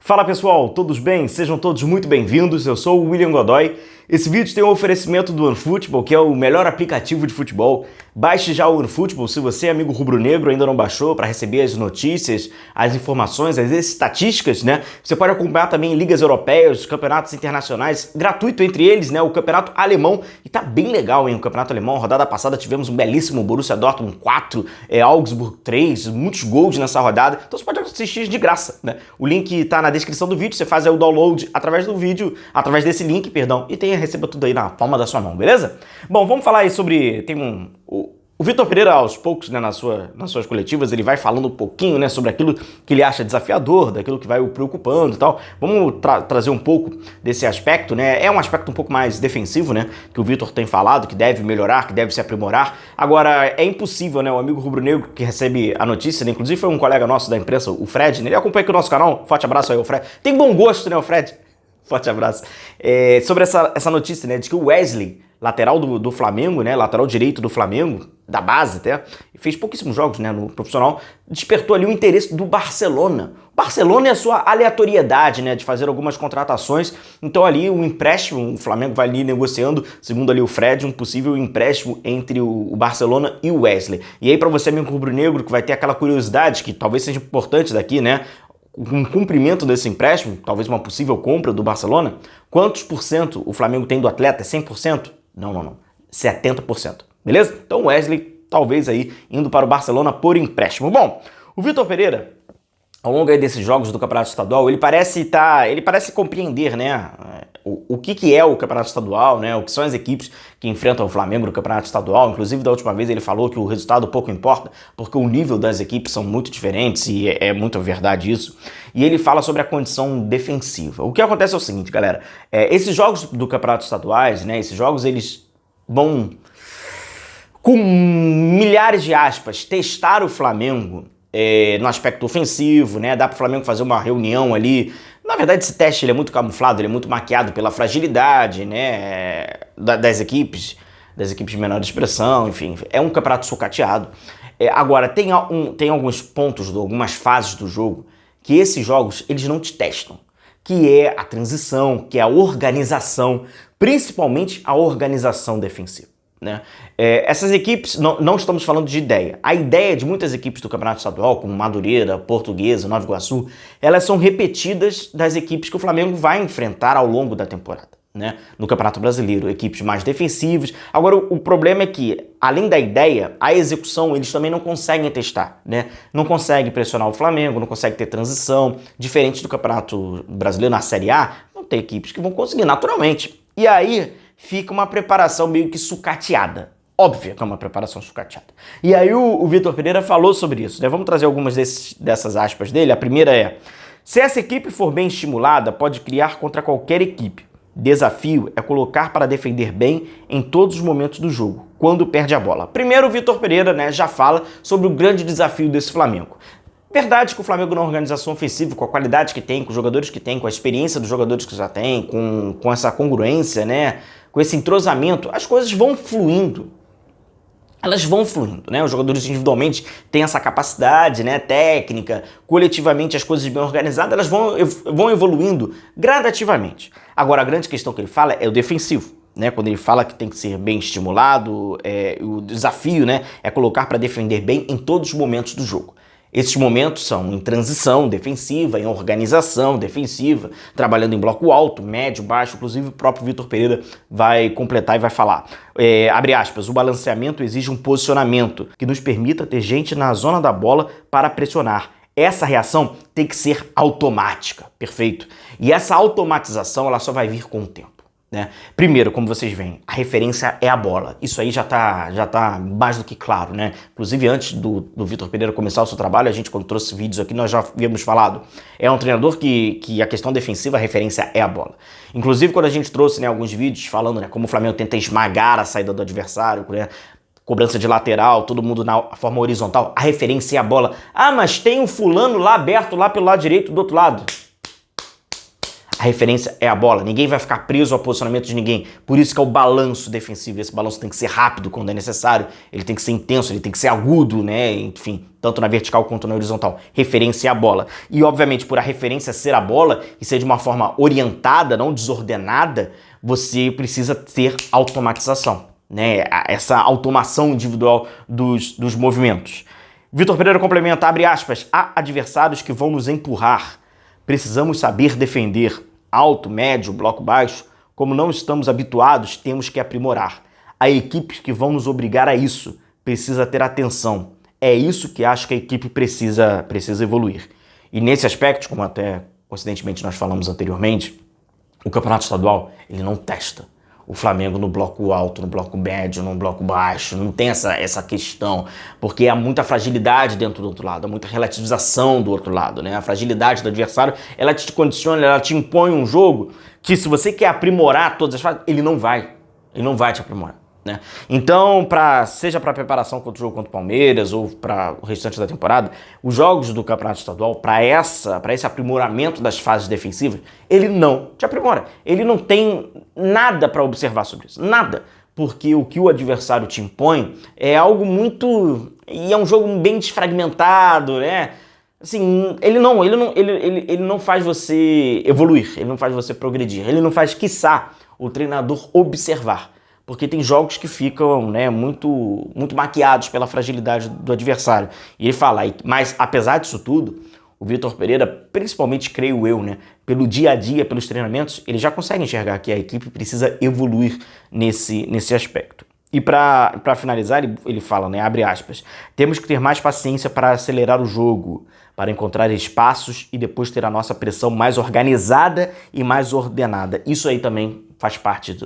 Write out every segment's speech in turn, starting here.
Fala pessoal, todos bem? Sejam todos muito bem-vindos, eu sou o William Godoy. Esse vídeo tem um oferecimento do OneFootball, que é o melhor aplicativo de futebol. Baixe já o OneFootball se você, amigo rubro-negro, ainda não baixou, para receber as notícias, as informações, as estatísticas, né? Você pode acompanhar também ligas europeias, campeonatos internacionais, gratuito entre eles, né? O campeonato alemão, e tá bem legal, hein? O campeonato alemão, rodada passada tivemos um belíssimo Borussia Dortmund 4, Augsburg 3, muitos gols nessa rodada, então você pode assistir de graça, né? O link tá na descrição do vídeo, você faz aí o download através do vídeo, através desse link, perdão, e receba tudo aí na palma da sua mão, beleza? Bom, vamos falar aí sobre... O Vitor Pereira, aos poucos, né, nas suas coletivas, ele vai falando um pouquinho, né, sobre aquilo que ele acha desafiador, daquilo que vai o preocupando e tal. Vamos trazer um pouco desse aspecto, né? É um aspecto um pouco mais defensivo, né, que o Vitor tem falado, que deve melhorar, que deve se aprimorar. Agora, é impossível, né, o amigo rubro-negro que recebe a notícia, né, inclusive foi um colega nosso da imprensa, o Fred, né, ele acompanha aqui o nosso canal, forte abraço aí, o Fred. Tem bom gosto, né, o Fred? Forte abraço. Sobre essa notícia, né, de que o Wesley, lateral do Flamengo, né, lateral direito do Flamengo, da base até, fez pouquíssimos jogos, né, no profissional, despertou ali o interesse do Barcelona. O Barcelona é a sua aleatoriedade, né, de fazer algumas contratações, então ali um empréstimo, o Flamengo vai ali negociando, segundo ali o Fred, um possível empréstimo entre o Barcelona e o Wesley. E aí para você, amigo rubro-negro, que vai ter aquela curiosidade, que talvez seja importante daqui, né, um cumprimento desse empréstimo, talvez uma possível compra do Barcelona, quantos por cento o Flamengo tem do atleta? 100%? Não. 70%. Beleza? Então o Wesley, talvez aí, indo para o Barcelona por empréstimo. Bom, o Vitor Pereira, ao longo aí desses jogos do Campeonato Estadual, ele parece compreender, né, o que é o Campeonato Estadual, né, o que são as equipes que enfrentam o Flamengo no Campeonato Estadual. Inclusive, da última vez ele falou que o resultado pouco importa, porque o nível das equipes são muito diferentes, e é muito verdade isso. E ele fala sobre a condição defensiva. O que acontece é o seguinte, galera, esses jogos do Campeonato Estaduais, né, esses jogos eles vão, com milhares de aspas, testar o Flamengo no aspecto ofensivo, né? Dá para o Flamengo fazer uma reunião ali. Na verdade, esse teste ele é muito camuflado, ele é muito maquiado pela fragilidade, né, das equipes de menor expressão, enfim, é um campeonato sucateado. Agora, tem alguns pontos, algumas fases do jogo, que esses jogos eles não te testam, que é a transição, que é a organização, principalmente a organização defensiva. Né? Essas equipes, não estamos falando de ideia. A ideia de muitas equipes do Campeonato Estadual, como Madureira, Portuguesa, Nova Iguaçu, elas são repetidas das equipes que o Flamengo vai enfrentar ao longo da temporada, né? No Campeonato Brasileiro, equipes mais defensivas. Agora, o problema é que, além da ideia, a execução eles também não conseguem testar, né? Não conseguem pressionar o Flamengo, não conseguem ter transição. Diferente do Campeonato Brasileiro, na Série A, não tem equipes que vão conseguir naturalmente. E aí fica uma preparação meio que sucateada. Óbvio que é uma preparação sucateada. E aí o Vitor Pereira falou sobre isso, né? Vamos trazer algumas dessas aspas dele. A primeira é: se essa equipe for bem estimulada, pode criar contra qualquer equipe. Desafio é colocar para defender bem em todos os momentos do jogo, quando perde a bola. Primeiro, o Vitor Pereira, né, já fala sobre o grande desafio desse Flamengo. Verdade que o Flamengo na organização ofensiva, com a qualidade que tem, com os jogadores que tem, com a experiência dos jogadores que já tem, com essa congruência, né, com esse entrosamento, as coisas vão fluindo. Elas vão fluindo, né? Os jogadores individualmente têm essa capacidade, né, técnica, coletivamente as coisas bem organizadas, elas vão evoluindo gradativamente. Agora, a grande questão que ele fala é o defensivo, né? Quando ele fala que tem que ser bem estimulado, o desafio, né, é colocar para defender bem em todos os momentos do jogo. Esses momentos são em transição defensiva, em organização defensiva, trabalhando em bloco alto, médio, baixo. Inclusive o próprio Vitor Pereira vai completar e vai falar. Abre aspas, o balanceamento exige um posicionamento que nos permita ter gente na zona da bola para pressionar. Essa reação tem que ser automática, perfeito? E essa automatização ela só vai vir com o tempo. Né? Primeiro, como vocês veem, a referência é a bola. Isso aí já tá mais do que claro, né? Inclusive, antes do Vitor Pereira começar o seu trabalho, a gente, quando trouxe vídeos aqui, nós já havíamos falado. É um treinador que a questão defensiva, a referência é a bola. Inclusive, quando a gente trouxe, né, alguns vídeos falando, né, como o Flamengo tenta esmagar a saída do adversário, né? Cobrança de lateral, todo mundo na forma horizontal, a referência é a bola. Ah, mas tem um fulano lá aberto, lá pelo lado direito do outro lado. A A referência é a bola. Ninguém vai ficar preso ao posicionamento de ninguém. Por isso que é o balanço defensivo. Esse balanço tem que ser rápido quando é necessário. Ele tem que ser intenso, ele tem que ser agudo, né? Enfim, tanto na vertical quanto na horizontal. Referência é a bola. E, obviamente, por a referência ser a bola e ser de uma forma orientada, não desordenada, você precisa ter automatização, né? Essa automação individual dos movimentos. Vitor Pereira complementa, abre aspas, há adversários que vão nos empurrar. Precisamos saber defender. Alto, médio, bloco baixo. Como não estamos habituados, temos que aprimorar. Há equipes que vão nos obrigar a isso. Precisa ter atenção. É isso que acho que a equipe precisa evoluir. E nesse aspecto, como até coincidentemente nós falamos anteriormente, o campeonato estadual, ele não testa o Flamengo no bloco alto, no bloco médio, no bloco baixo. Não tem essa questão, porque há muita fragilidade dentro do outro lado, há muita relativização do outro lado, né? A fragilidade do adversário, ela te condiciona, ela te impõe um jogo que, se você quer aprimorar todas as fases, ele não vai te aprimorar, né? Então, seja para preparação contra o jogo contra o Palmeiras ou para o restante da temporada, os jogos do Campeonato Estadual, para esse aprimoramento das fases defensivas, ele não te aprimora. Ele não tem nada para observar sobre isso, nada. Porque o que o adversário te impõe é algo muito... E é um jogo bem desfragmentado, né? Assim, ele não faz você evoluir, ele não faz você progredir, ele não faz, quiçá, o treinador observar. Porque tem jogos que ficam, né, muito maquiados pela fragilidade do adversário. E ele fala, mas apesar disso tudo, o Vitor Pereira, principalmente creio eu, né, pelo dia a dia, pelos treinamentos, ele já consegue enxergar que a equipe precisa evoluir nesse aspecto. E para finalizar, ele fala, né, abre aspas, temos que ter mais paciência para acelerar o jogo, para encontrar espaços e depois ter a nossa pressão mais organizada e mais ordenada. Isso aí também faz parte,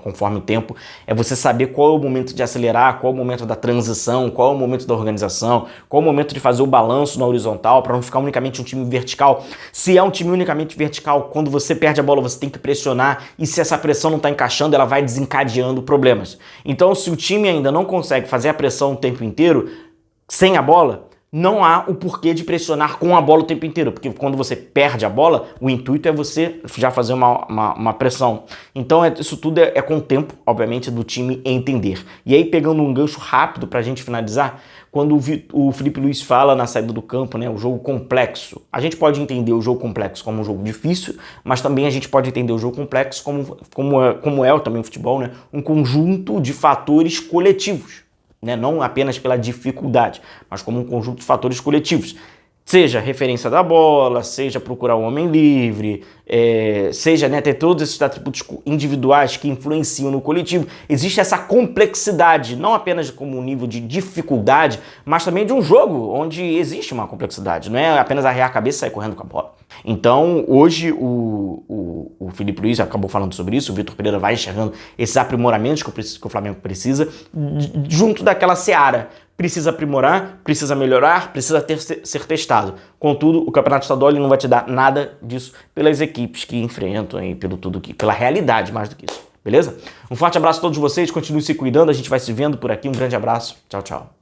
conforme o tempo, é você saber qual é o momento de acelerar, qual é o momento da transição, qual é o momento da organização, qual é o momento de fazer o balanço na horizontal, para não ficar unicamente um time vertical. Se é um time unicamente vertical, quando você perde a bola, você tem que pressionar, e se essa pressão não está encaixando, ela vai desencadeando problemas. Então, se o time ainda não consegue fazer a pressão o tempo inteiro, sem a bola, não há o porquê de pressionar com a bola o tempo inteiro, porque quando você perde a bola, o intuito é você já fazer uma pressão. Então isso tudo é com o tempo, obviamente, do time entender. E aí, pegando um gancho rápido pra gente finalizar, quando o Felipe Luiz fala na saída do campo, né, o jogo complexo, a gente pode entender o jogo complexo como um jogo difícil, mas também a gente pode entender o jogo complexo como é também o futebol, né, um conjunto de fatores coletivos. Né? Não apenas pela dificuldade, mas como um conjunto de fatores coletivos. Seja referência da bola, seja procurar um homem livre, seja, né, ter todos esses atributos individuais que influenciam no coletivo. Existe essa complexidade, não apenas como um nível de dificuldade, mas também de um jogo onde existe uma complexidade. Não é apenas arrear a cabeça e sair correndo com a bola. Então, hoje, o Felipe Luiz acabou falando sobre isso, o Vitor Pereira vai enxergando esses aprimoramentos que o Flamengo precisa, junto daquela seara. Precisa aprimorar, precisa melhorar, precisa ser testado. Contudo, o Campeonato Estadual ele não vai te dar nada disso pelas equipes que enfrentam e pela realidade mais do que isso. Beleza? Um forte abraço a todos vocês, continue se cuidando, a gente vai se vendo por aqui. Um grande abraço, tchau, tchau.